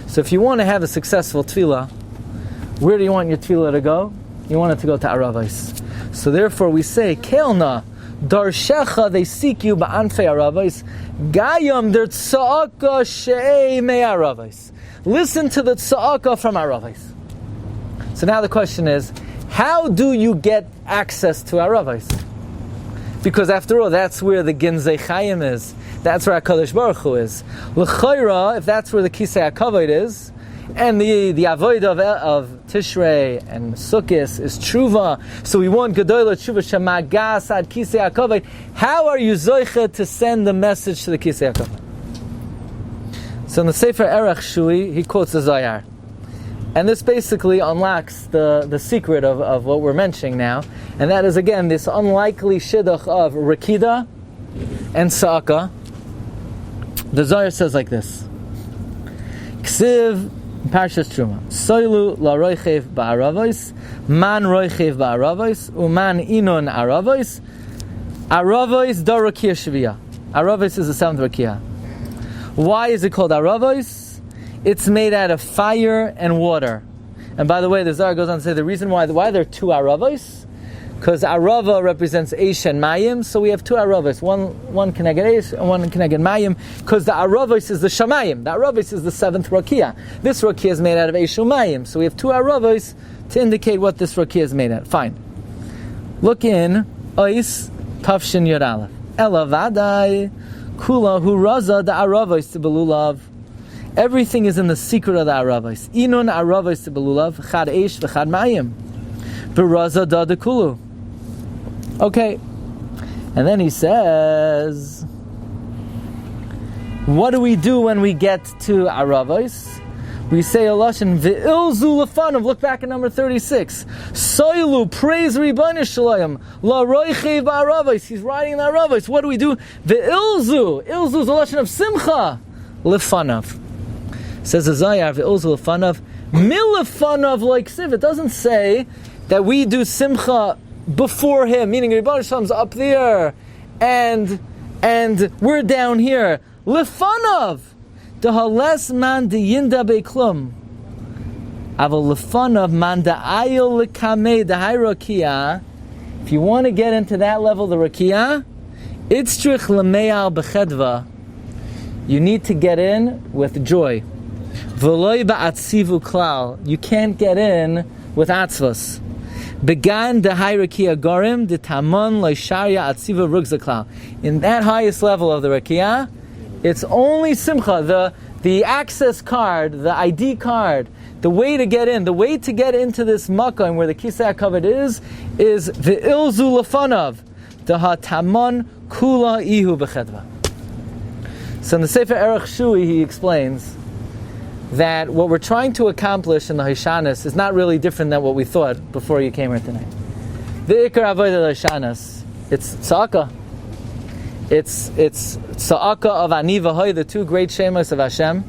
So if you want to have a successful tefillah, where do you want your tefillah to go? You want it to go to Aravos. So therefore we say, Kelna, Darshecha, they seek you, Ba'anfei Aravos, Gayam, der Tza'aka She'ei Me Aravos. Listen to the Tza'aka from Aravos. So now the question is, how do you get access to Aravos? Because after all, that's where the Ginzei Chayim is. That's where HaKadosh Baruch Hu is. L'chayra, if that's where the Kisei HaKavod is, and the Avodah of Tishrei and Sukkot is Tshuva, so we want Gedolah Tshuva Shemagas ad Kisei HaKavod. How are you zoicha to send the message to the Kisei HaKavod? So in the Sefer Erech Shui, he quotes the Zohar. And this basically unlocks the secret of what we're mentioning now. And that is, again, this unlikely shidduch of Rakida and Sa'aka. The Zohar says like this. Ksiv, Parshas Truma. Soilu la roichev ba'aravos, man roichev ba'aravos, uman inon aravos, aravos da rakia shviya. Aravos is the 7th rakia. Why is it called aravos? It's made out of fire and water. And by the way, the Zohar goes on to say the reason why there are 2 aravos, because arava represents Eish and Mayim, so we have 2 aravos. One connected Eish and one connected Mayim, because the aravos is the Shamayim. The aravos is the 7th rakia. This rakia is made out of Eish and Mayim, so we have 2 aravos to indicate what this rakia is made out of. Fine. Look in Ois Tafshin Yod Aleph. Ela Vadai Kula Hu Raza da aravos to Belulav. Everything is in the secret of the Aravos. Inun Aravos Belulav, Chad Eish v'Chad Mayim. B'Raza da Dekulu. Okay. And then he says, what do we do when we get to Aravos? We say a lashon v'ilzu lefanav. Look back at number 36. Soilu, praise Ribbon Shalom. La roichev ba'aravos. He's riding the Aravos. What do we do? V'ilzu. Ilzu is a lashon of simcha. Lefanav. Says the Zohar, v'ilzu lefanav. Milefanav like siv. It doesn't say that we do simcha before him, meaning Ribbon Shalom's up there, and we're down here. Lefanav. Dehales man de yinda beklum. Aval lefanav man da ayil lekamei da hayrakia. If you want to get into that level, the rakia, itztrich lemeal bechedva. You need to get in with joy. V'loi ba'atzivu klal. You can't get in with atzvos. Began the Rakia Gorim, the Tamon Laisharia Atziva Rugzaklal. In that highest level of the Rakia, it's only Simcha, the access card, the ID card, the way to get in, the way to get into this makom where the Kisei HaKavod is Ve'ilzu Lefanav, the Tamon Kula Ihu B'chedva. So in the Sefer Erech Shui, he explains that what we're trying to accomplish in the Hoshanas is not really different than what we thought before you came here tonight. The Ikar Avodah Hoshanas, it's Tza'aka. It's Tza'aka of Ani V'Hoi, the two great Shemos of Hashem.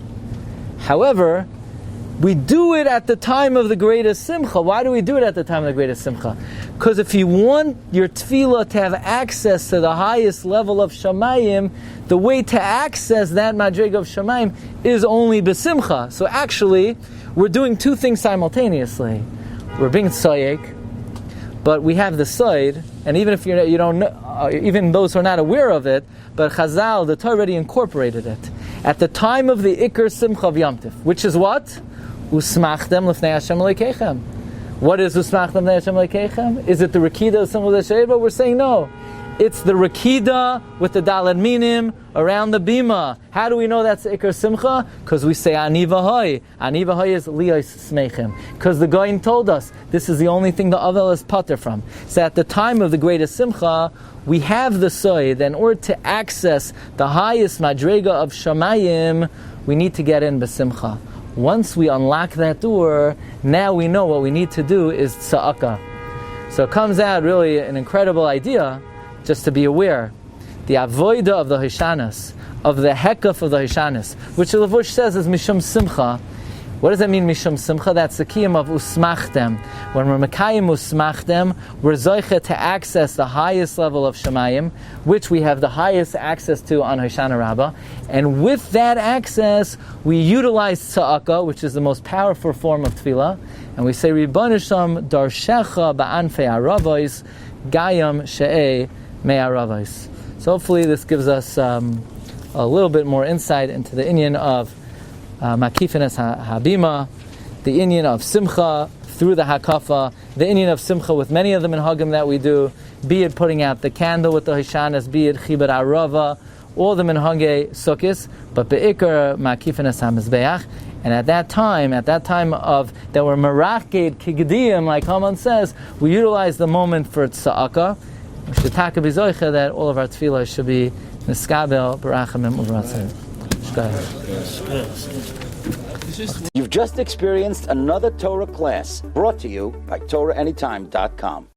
However, we do it at the time of the greatest Simcha. Why do we do it at the time of the greatest Simcha? Because if you want your tefillah to have access to the highest level of Shamayim, the way to access that madriga of Shamayim is only b'simcha. So actually, we're doing two things simultaneously. We're being tzayek, but we have the side, and even if you don't know, even those who are not aware of it, but Chazal, the Torah already incorporated it. At the time of the Iker Simcha of Yom Tif, which is what? Usmachtem lefnei Hashem lekeichem. What is Usmachtem lefnei Hashem lekeichem? Is it the Rakida of Simchas Hashoeiva? We're saying no. It's the Rakida with the Daled Minim around the Bima. How do we know that's Iker Simcha? Because we say Ani V'Hoi. Ani V'Hoi is Liyos Smeichim. Because the Goyin told us this is the only thing the Avel is pater from. So at the time of the greatest Simcha, we have the Soid. In order to access the highest Madrega of Shamayim, we need to get in B'Simcha. Once we unlock that door, now we know what we need to do is Tza'aka. So it comes out really an incredible idea. Just to be aware, the avoida of the Hoshanas, of the hekaf of the Hoshanas, which the Levush says is Mishum Simcha. What does that mean, Mishum Simcha? That's the kiyum of Usmachtem. When we're Mekayim Usmachtem, we're Zoicha to access the highest level of Shemayim, which we have the highest access to on Hoshana Rabbah. And with that access, we utilize Tza'aka, which is the most powerful form of Tefillah, and we say, Ribbono Darshecha Ba'anfei Aravos, Gayam She'eh Me'aravos. So hopefully this gives us a little bit more insight into the inyan of Makifines Habima, the inyan of Simcha through the Hakafa, the inyan of Simcha with many of the minhagim that we do, be it putting out the candle with the Hoshanas, be it Chibur Arava, all the minhagei Sukkis, but Be'ikar Makifines HaMizbeach. And at that time of that we're Meraked Kigdiyim, like Haman says, we utilize the moment for Tza'aka. We should taka b'zoicha that all of our tefillah should be niskabel barachamim uvratzim. You've just experienced another Torah class brought to you by TorahAnytime.com.